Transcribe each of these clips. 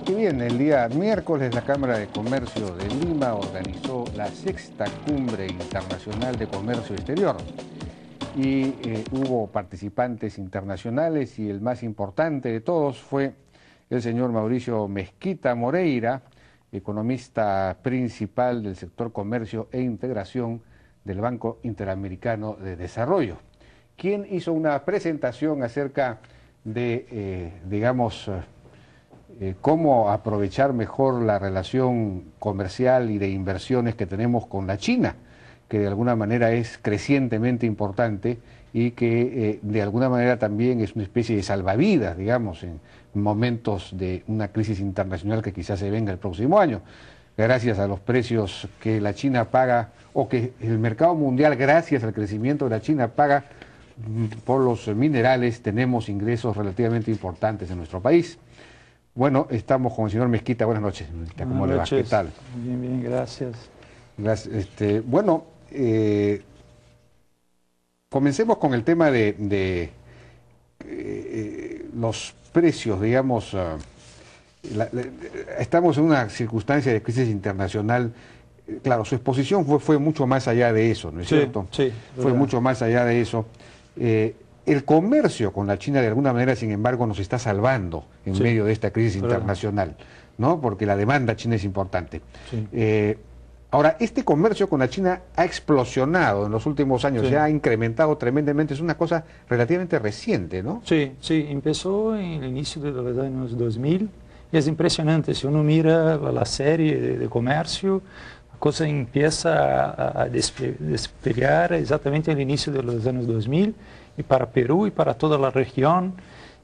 Y bien, el día miércoles la Cámara de Comercio de Lima organizó la 6ª Cumbre Internacional de Comercio Exterior y hubo participantes internacionales y el más importante de todos fue el señor Mauricio Mesquita Moreira, economista principal del sector comercio e integración del Banco Interamericano de Desarrollo, quien hizo una presentación acerca de, cómo aprovechar mejor la relación comercial y de inversiones que tenemos con la China, que de alguna manera es crecientemente importante y que de alguna manera también es una especie de salvavidas, digamos, en momentos de una crisis internacional que quizás se venga el próximo año. Gracias a los precios que la China paga, o que el mercado mundial, gracias al crecimiento de la China, paga por los minerales, tenemos ingresos relativamente importantes en nuestro país. Bueno, estamos con el señor Mesquita. Buenas noches. ¿Cómo le va? ¿Qué tal? Bien, bien, gracias. Gracias. Comencemos con el tema de los precios, digamos. Estamos en una circunstancia de crisis internacional. Claro, su exposición fue mucho más allá de eso, ¿no es cierto? Sí, fue mucho más allá de eso. El comercio con la China de alguna manera, sin embargo, nos está salvando en medio de esta crisis internacional, ¿no? Porque la demanda china es importante. Sí. Ahora, este comercio con la China ha explosionado en los últimos años, se ha incrementado tremendamente, es una cosa relativamente reciente, ¿no? Sí, sí, empezó en el inicio de los años 2000 y es impresionante, si uno mira la serie de comercio, la cosa empieza a despegar exactamente al inicio de los años 2000 y para Perú y para toda la región.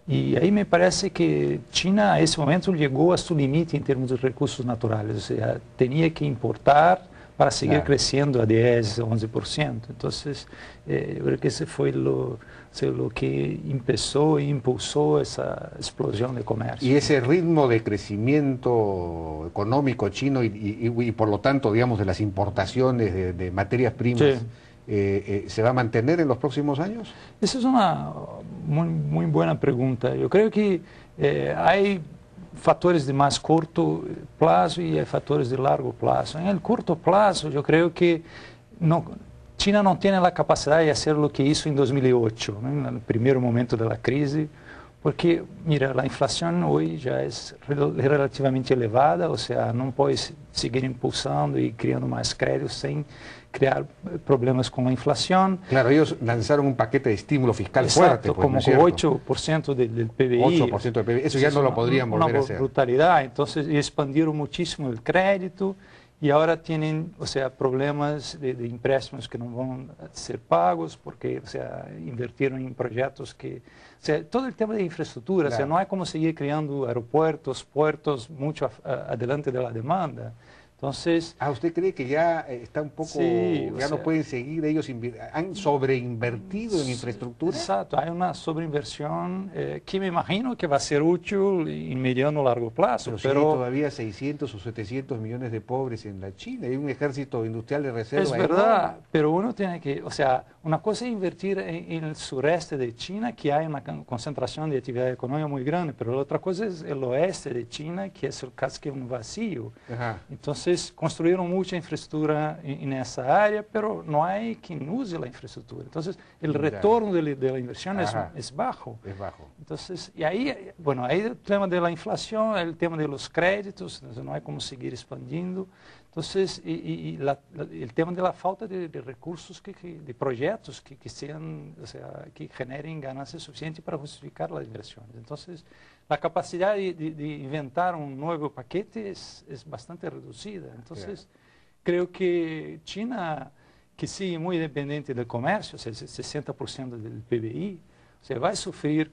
Y ahí me parece que China a ese momento llegó a su límite en términos de recursos naturales, o sea, tenía que importar para seguir creciendo a 10, 11%. Entonces, yo creo que ese fue lo que empezó e impulsó esa explosión de comercio. Y ese ritmo de crecimiento económico chino y por lo tanto, digamos, de las importaciones de materias primas, ¿se va a mantener en los próximos años? Esa es una muy buena pregunta. Yo creo que hay fatores de más corto plazo y hay fatores de largo plazo. En el corto plazo, yo creo que China no tiene la capacidad de hacer lo que hizo en 2008, ¿no? En el primer momento de la crisis, porque, mira, la inflación hoy ya es relativamente elevada, o sea, no puedes seguir impulsando y creando más créditos sin crear problemas con la inflación. Claro, ellos lanzaron un paquete de estímulo fiscal fuerte. Exacto, como con 8% del PBI. 8% del PBI, eso ya no lo podrían volver a hacer. Una brutalidad, entonces expandieron muchísimo el crédito y ahora tienen, o sea, problemas de empréstamos que no van a ser pagos porque, o sea, invirtieron en proyectos que, o sea, todo el tema de infraestructura, o sea, no hay como seguir creando aeropuertos, puertos mucho adelante de la demanda. Entonces, ¿usted cree que ya está un poco, ya no pueden seguir ellos, han sobreinvertido en infraestructura? Exacto, hay una sobreinversión que me imagino que va a ser útil en mediano o largo plazo. Pero hay todavía 600 o 700 millones de pobres en la China, hay un ejército industrial de reserva. Es verdad, pero uno tiene que, o sea, una cosa es invertir en el sureste de China, que hay una concentración de actividad económica muy grande, pero la otra cosa es el oeste de China, que es casi que un vacío. Entonces, construyeron mucha infraestructura en esa área, pero no hay quien use la infraestructura. Entonces, el retorno de la inversión es bajo. Es bajo. Entonces, y ahí, bueno, ahí el tema de la inflación, el tema de los créditos, entonces no hay como seguir expandiendo. Entonces, el tema de la falta de recursos, de proyectos que sean, o sea, que generen ganancias suficientes para justificar las inversiones. Entonces, la capacidad de inventar un nuevo paquete es bastante reducida. Entonces, creo que China, que sigue muy dependiente del comercio, o sea, el 60% del PBI, o sea, va a sufrir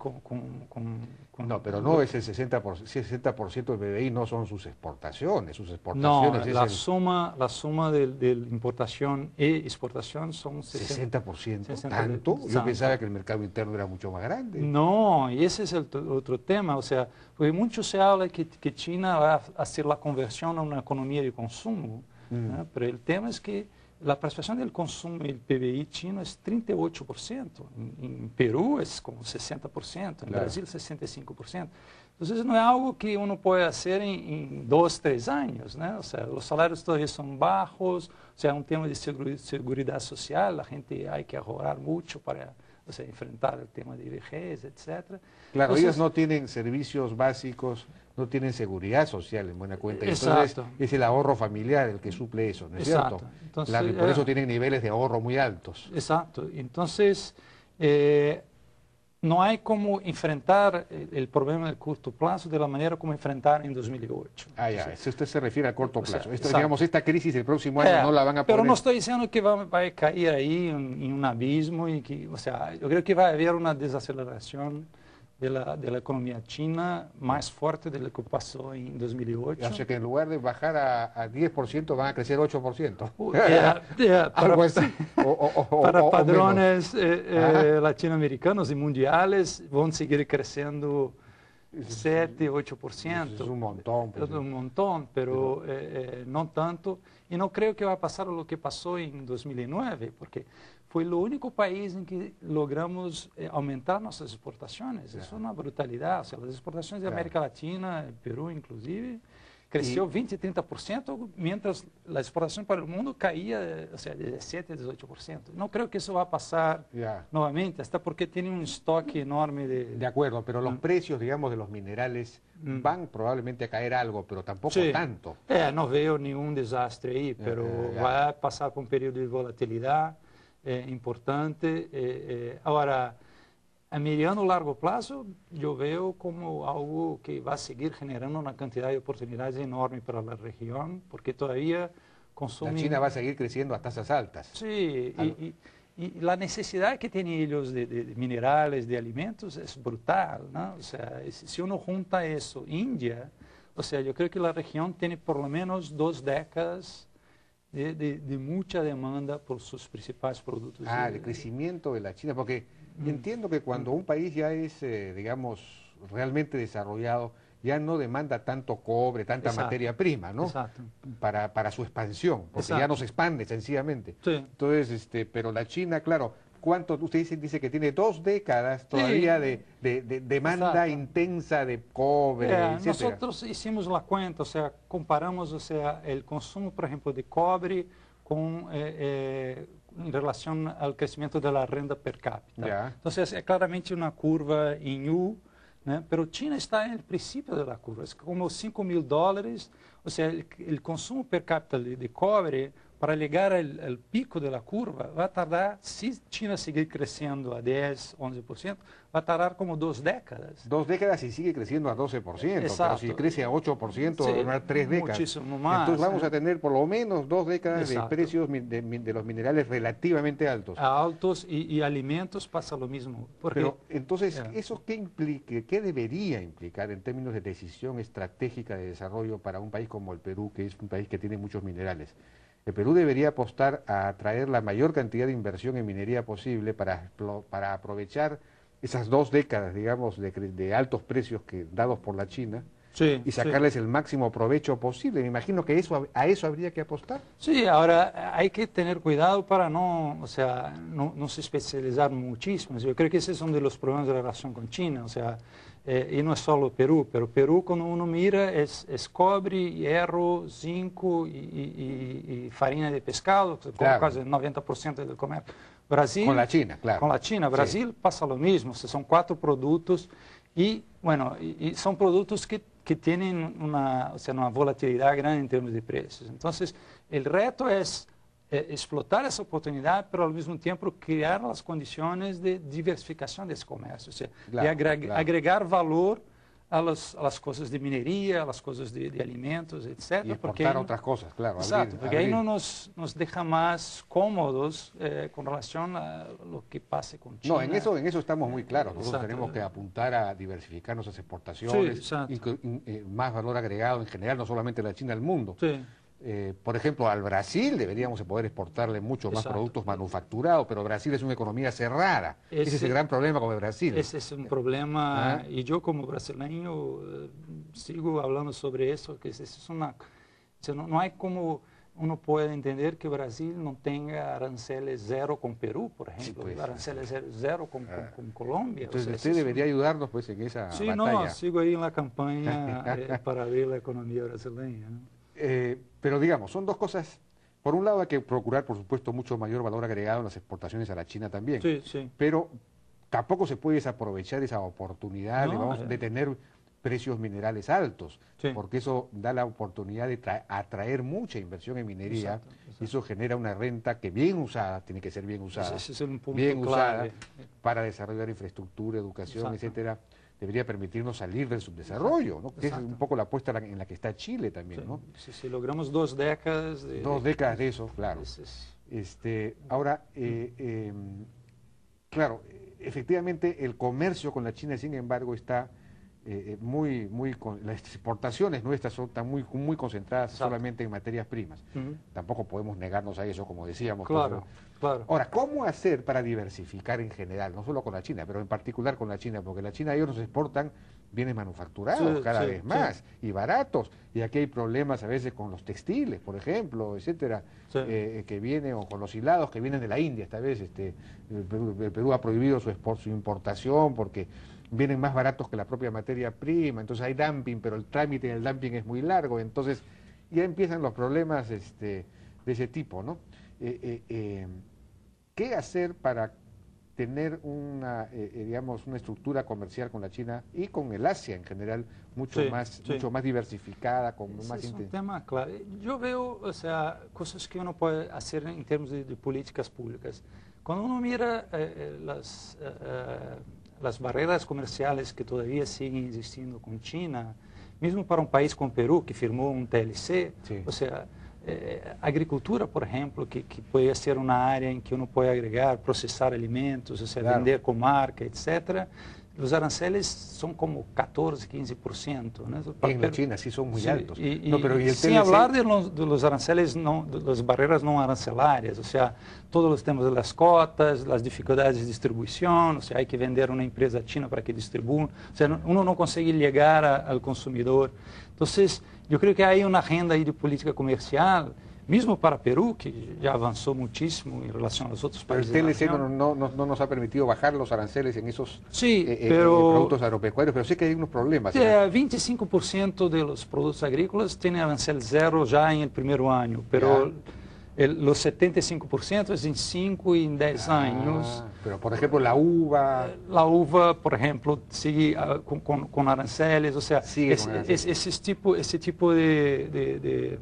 No, pero no es el 60% del PBI, no son sus exportaciones. No, la suma de importación y exportación son 60%. ¿Tanto? Yo pensaba que el mercado interno era mucho más grande. No, y ese es el otro tema, o sea, porque mucho se habla que China va a hacer la conversión a una economía de consumo, ¿no? Pero el tema es que la participación del consumo y el PBI chino es 38%, en Perú es como 60%, en Brasil 65%. Entonces no es algo que uno puede hacer en 2, 3 años, ¿no? O sea, los salarios todavía son bajos, o sea, un tema de seguridad social, la gente hay que ahorrar mucho para, o sea, enfrentar el tema de vejez, etcétera. Claro, Entonces, ellos no tienen servicios básicos, no tienen seguridad social en buena cuenta. Y Exacto. entonces es el ahorro familiar el que suple eso, ¿no es Exacto. cierto? Entonces, Claro, y por eso tienen niveles de ahorro muy altos. Exacto. Entonces, no hay como enfrentar el problema de corto plazo de la manera como enfrentar en 2008. Ah, ya, si usted se refiere a corto O sea, plazo. exacto. Digamos, esta crisis el próximo año no la van a poner. Pero no estoy diciendo que va a caer ahí en un abismo y que, o sea, yo creo que va a haber una desaceleración de la economía china más fuerte de lo que pasó en 2008. O sea que en lugar de bajar a 10% van a crecer 8%. Algo así. Para padrones latinoamericanos y mundiales van a seguir creciendo 7, 8%. Es un montón. Pues, es un montón, pero no tanto. Y no creo que va a pasar lo que pasó en 2009, porque fue el único país en que logramos aumentar nuestras exportaciones. Es una brutalidad. O sea, las exportaciones de América Latina, el Perú inclusive, creció 20, 30%, mientras la exportación para el mundo caía, o sea, de 17, 18%. No creo que eso va a pasar nuevamente, hasta porque tiene un stock enorme de... De acuerdo, pero los precios, digamos, de los minerales van probablemente a caer algo, pero tampoco tanto. No veo ningún desastre ahí, pero va a pasar por un periodo de volatilidad importante. Ahora, a mediano largo plazo, yo veo como algo que va a seguir generando una cantidad de oportunidades enorme para la región, porque todavía consumen... La China va a seguir creciendo a tasas altas. Sí, y la necesidad que tienen ellos de minerales, de alimentos, es brutal, ¿no? O sea, si uno junta eso, India, o sea, yo creo que la región tiene por lo menos 2 décadas de mucha demanda por sus principales productos. De crecimiento de la China, porque entiendo que cuando un país ya es, digamos, realmente desarrollado, ya no demanda tanto cobre, tanta materia prima, ¿no? Exacto. Para su expansión, porque ya no se expande sencillamente. Sí. Entonces, pero la China, claro, usted dice que tiene 2 décadas todavía de demanda intensa de cobre, etcétera. Nosotros hicimos la cuenta, o sea, comparamos, o sea, el consumo, por ejemplo, de cobre con en relación al crecimiento de la renta per cápita. Entonces, es claramente una curva en U, ¿no? Pero China está en el principio de la curva, es como $5.000, o sea, el consumo per cápita de cobre para llegar al pico de la curva va a tardar, si China seguir creciendo a 10, 11%, va a tardar como 2 décadas. 2 décadas y sigue creciendo a 12%, pero si crece a 8%, va a durar 3 décadas. Muchísimo más. Entonces vamos a tener por lo menos 2 décadas de precios de los minerales relativamente altos. Altos y alimentos pasa lo mismo. Pero entonces, ¿eso qué implica, qué debería implicar en términos de decisión estratégica de desarrollo para un país como el Perú, que es un país que tiene muchos minerales? El Perú debería apostar a atraer la mayor cantidad de inversión en minería posible para aprovechar esas 2 décadas, digamos, de altos precios dados por la China y sacarles el máximo provecho posible. Me imagino que a eso habría que apostar. Sí, ahora hay que tener cuidado para no se especializar muchísimo. Yo creo que ese es uno de los problemas de la relación con China. O sea, y no es solo Perú, pero Perú cuando uno mira es cobre, hierro, zinco y farina de pescado, que casi el 90% del comercio. Brasil, con la China, claro. Con la China, Brasil pasa lo mismo, son 4 productos y son productos que tienen una volatilidad grande en términos de precios. Entonces, el reto es explotar esa oportunidad, pero al mismo tiempo crear las condiciones de diversificación de ese comercio, o sea, de agregar valor a las cosas de minería, a las cosas de alimentos, etc. Y exportar otras cosas, claro. Exacto, porque ahí no nos deja más cómodos con relación a lo que pase con China. No, en eso estamos muy claros. Nosotros tenemos que apuntar a diversificar nuestras exportaciones, más valor agregado en general, no solamente la China, al mundo. Sí. Por ejemplo, al Brasil deberíamos poder exportarle mucho más productos manufacturados, pero Brasil es una economía cerrada. Ese es el gran problema con el Brasil. Ese es un problema, y yo como brasileño sigo hablando sobre eso, que no hay como uno puede entender que Brasil no tenga aranceles cero con Perú, por ejemplo, Sí, pues. aranceles cero con Colombia. Entonces O sea, usted debería ayudarnos pues en esa sí, batalla. no, sigo ahí en la campaña para abrir la economía brasileña, ¿no? Pero digamos, son dos cosas. Por un lado hay que procurar, por supuesto, mucho mayor valor agregado en las exportaciones a la China también. Sí, sí. Pero tampoco se puede desaprovechar esa oportunidad No, de tener precios minerales altos, Sí. porque eso da la oportunidad de atraer mucha inversión en minería, Exacto, exacto. y eso genera una renta que bien usada, tiene que ser bien usada, Ese es un punto bien usada clave. para desarrollar infraestructura, educación, Exacto. etcétera, debería permitirnos salir del subdesarrollo, ¿no? Que es Exacto. un poco la apuesta en la que está Chile también, Sí, ¿no? si logramos 2 décadas de... 2 décadas de eso, claro. Ahora, claro, efectivamente el comercio con la China, sin embargo, está las exportaciones nuestras están muy concentradas Exacto. solamente en materias primas. Ujú. Tampoco podemos negarnos a eso, como decíamos. Claro, claro. Ahora, ¿cómo hacer para diversificar en general, no solo con la China, pero en particular con la China? Porque la China, ellos nos exportan bienes manufacturados Sí, cada sí, vez más sí. y baratos, y aquí hay problemas a veces con los textiles, por ejemplo, etcétera, Sí. que vienen, o con los hilados que vienen de la India. Esta vez el Perú ha prohibido su importación porque vienen más baratos que la propia materia prima, entonces hay dumping, pero el trámite del dumping es muy largo, entonces ya empiezan los problemas de ese tipo, ¿no? ¿Qué hacer para tener digamos, una estructura comercial con la China y con el Asia en general mucho más diversificada, con Ese más es un tema clave. Yo veo, o sea, cosas que uno puede hacer en términos de políticas públicas. Cuando uno mira las barreras comerciales que todavía siguen existiendo con China, mismo para un país como Perú, que firmó un TLC, Sí. o sea, agricultura, por ejemplo, que puede ser una área en que uno puede agregar, procesar alimentos, o sea, Claro. vender con marca, etcétera. Los aranceles son como 14, 15%. ¿no? En la China sí son muy altos. Pero y el sin TLC, hablar de los aranceles, de las barreras no arancelarias, o sea, todos los temas de las cotas, las dificultades de distribución, o sea, hay que vender a una empresa china para que distribuya, o sea, uno no consigue llegar al consumidor. Entonces, yo creo que hay una agenda ahí de política comercial, mismo para Perú, que ya avanzó muchísimo en relación a los otros pero el países. TLC no nos ha permitido bajar los aranceles en esos Sí, pero productos agropecuarios, pero sé que hay unos problemas. 25% de los productos agrícolas tienen arancel cero ya en el primer año, pero los 75% es en 5 y en 10 años. Pero, por ejemplo, la uva... La uva, por ejemplo, sigue con aranceles, o sea, ese tipo de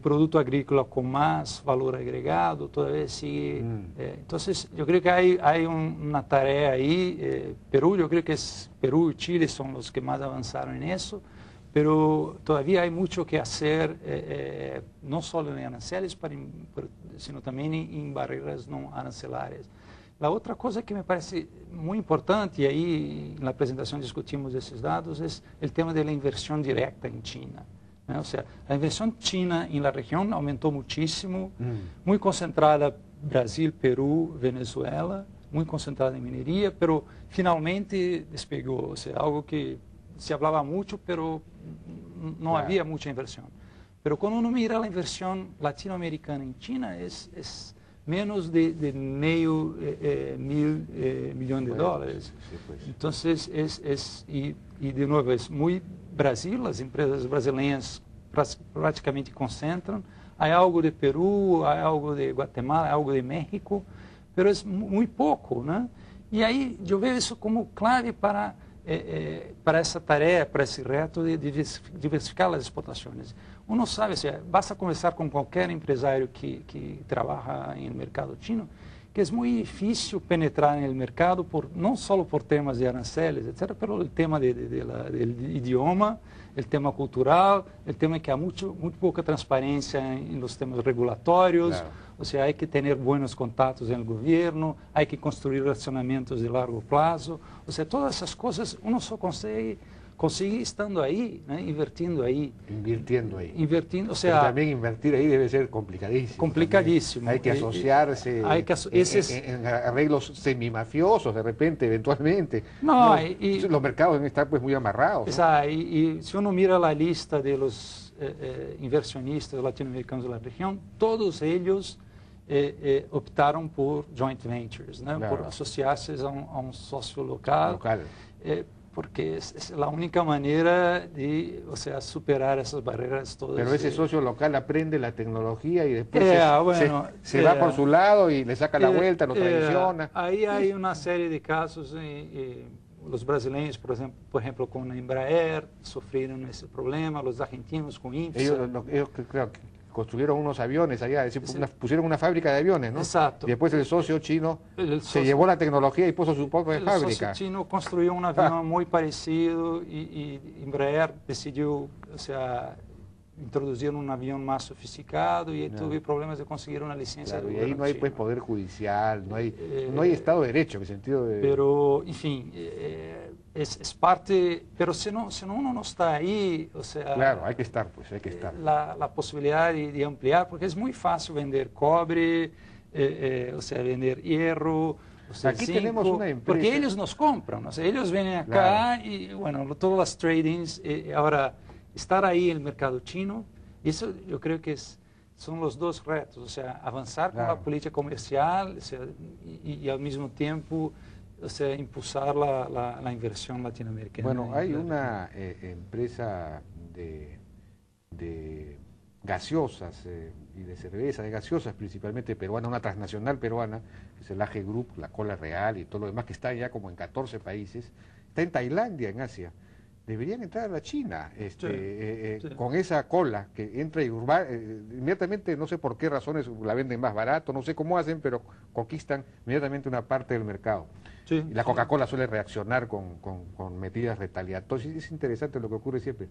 producto agrícola con más valor agregado todavía sigue. Entonces, yo creo que hay una tarea ahí. Perú, yo creo que Perú y Chile son los que más avanzaron en eso, pero todavía hay mucho que hacer, no solo en aranceles, sino también en barreras no arancelarias. La otra cosa que me parece muy importante, y ahí en la presentación discutimos esos datos, es el tema de la inversión directa en China. ¿no? O sea, la inversión china en la región aumentó muchísimo, muy concentrada Brasil, Perú, Venezuela, muy concentrada en minería, pero finalmente despegó. O sea, algo que se hablaba mucho, pero no había mucha inversión. Pero cuando uno mira la inversión latinoamericana en China, es menos de medio millón de dólares. Sí, pues. Entonces, y de nuevo, es muy Brasil, las empresas brasileñas prácticamente concentran. Hay algo de Perú, hay algo de Guatemala, hay algo de México, pero es muy poco, ¿no? Y ahí yo veo eso como clave para essa tarefa, para esse reto de diversificar as exportações. Uno sabe, basta conversar com qualquer empresário que trabalha no mercado chino, que é muito difícil penetrar no mercado, não só por temas de aranceles, etc., mas o tema do idioma, o tema cultural, o tema que há muito pouca transparência nos temas regulatórios, Claro. ou seja, há que ter bons contatos no governo, há que construir relacionamentos de largo prazo, ou seja, todas essas coisas uno só consegue estando ahí, ¿no? Invirtiendo ahí. O sea, pero también invertir ahí debe ser complicadísimo. Complicadísimo. Hay que asociarse en arreglos semimafiosos de repente, eventualmente. No, los mercados deben estar pues muy amarrados. ¿no? Y si uno mira la lista de los inversionistas latino-americanos de la región, todos ellos optaron por joint ventures, ¿no? Claro. Por asociarse a un socio local. Porque es la única manera de, o sea, superar esas barreras todas. Pero ese socio local aprende la tecnología y después se va por su lado y le saca la vuelta, lo traiciona. Ahí hay una serie de casos, los brasileños, por ejemplo, con la Embraer, sufrieron ese problema, los argentinos con INFSA. Ellos creo que construyeron unos aviones allá, es decir, pusieron una fábrica de aviones, ¿no? Exacto. Y después el socio chino se llevó la tecnología y puso su propia fábrica. El socio chino construyó un avión muy parecido y Embraer decidió, o sea, introducir un avión más sofisticado y tuve problemas de conseguir una licencia. Claro, y ahí no hay pues poder judicial, no hay Estado de Derecho, en el sentido de... Pero, en fin, es parte, pero si no uno no está ahí, o sea... Claro, hay que estar, pues, hay que estar. La posibilidad de ampliar, porque es muy fácil vender cobre, o sea, vender hierro, o sea, aquí zinco, tenemos una empresa... Porque ellos nos compran, o sea, ellos vienen acá claro. Y, bueno, todas las tradings, ahora, estar ahí en el mercado chino, eso yo creo que son los dos retos, o sea, avanzar con la política comercial, o sea, y al mismo tiempo... O sea, impulsar la inversión latinoamericana. Bueno, hay una empresa de gaseosas y de cerveza, de gaseosas principalmente peruana, una transnacional peruana, que es el AG Group, la Cola Real y todo lo demás, que está ya como en 14 países, está en Tailandia, en Asia. Deberían entrar a la China con esa cola que entra y inmediatamente, no sé por qué razones la venden más barato, no sé cómo hacen, pero conquistan inmediatamente una parte del mercado. Sí, y la Coca-Cola suele reaccionar con medidas retaliatorias. Es interesante lo que ocurre siempre.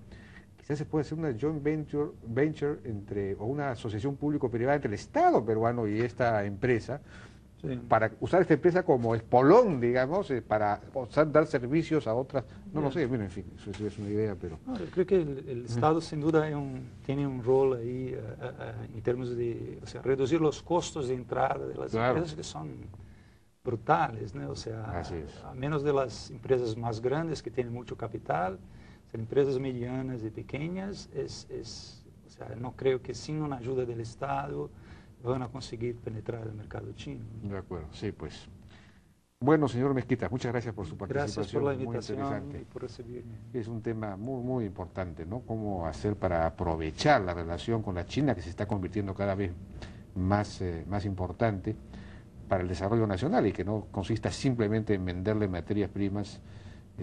Quizás se puede hacer una joint venture o una asociación público-privada entre el Estado peruano y esta empresa, para usar esta empresa como espolón, digamos, para dar servicios a otras. No lo sé, bueno, en fin, eso es una idea, pero... No, yo creo que el Estado sin duda tiene un rol ahí en términos de, o sea, reducir los costos de entrada de las empresas que son brutales, ¿no? O sea, a menos de las empresas más grandes que tienen mucho capital, las empresas medianas y pequeñas, o sea, no creo que sin una ayuda del Estado van a conseguir penetrar el mercado chino. De acuerdo, sí, pues. Bueno, señor Mezquita, muchas gracias por su participación. Gracias por la invitación muy interesante. Y por recibirme. Es un tema muy, muy importante, ¿no? Cómo hacer para aprovechar la relación con la China, que se está convirtiendo cada vez más importante para el desarrollo nacional y que no consista simplemente en venderle materias primas,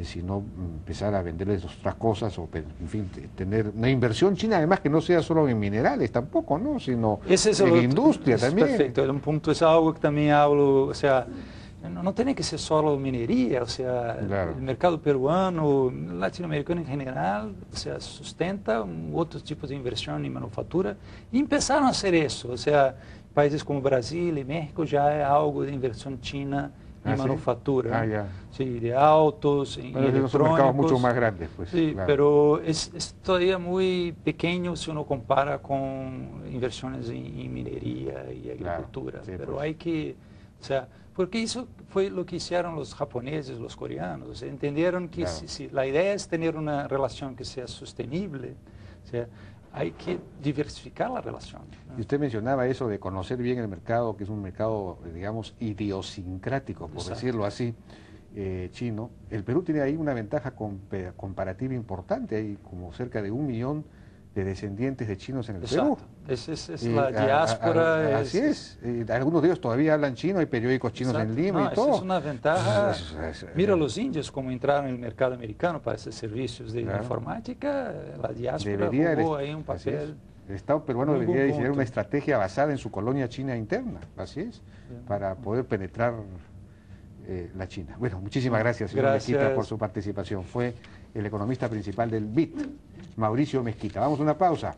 sino empezar a venderles otras cosas o, en fin, tener una inversión china, además que no sea solo en minerales tampoco, ¿no? Sino en industria también. Perfecto, es un punto, es algo que también hablo, o sea, no tiene que ser solo minería, o sea, el mercado peruano, latinoamericano en general, o sea, sustenta otros tipos de inversión en manufactura y empezaron a hacer eso, o sea, países como Brasil y México ya hay algo de inversión china en manufactura, sí, de autos, en electrónicos. Son mercados mucho más grandes, pues. Sí, pero es todavía muy pequeño si uno compara con inversiones en minería y agricultura, pero pues hay que, o sea, porque eso fue lo que hicieron los japoneses, los coreanos, o sea, entendieron que si la idea es tener una relación que sea sostenible, o sea, hay que diversificar la relación, ¿no? Y usted mencionaba eso de conocer bien el mercado, que es un mercado, digamos, idiosincrático, por decirlo así, chino. El Perú tiene ahí una ventaja comparativa importante, hay como cerca de 1 millón de descendientes de chinos en el Perú. Es la diáspora. Así es. Algunos de ellos todavía hablan chino, hay periódicos chinos en Lima y todo. Es una ventaja. Mira los indios como entraron en el mercado americano para hacer servicios de informática, la diáspora jugó ahí un papel. El Estado peruano debería diseñar una estrategia basada en su colonia china interna, así es, para poder penetrar la China. Bueno, muchísimas gracias, señor Mezquita, por su participación. Fue el economista principal del BIT, Mauricio Mezquita. Vamos a una pausa.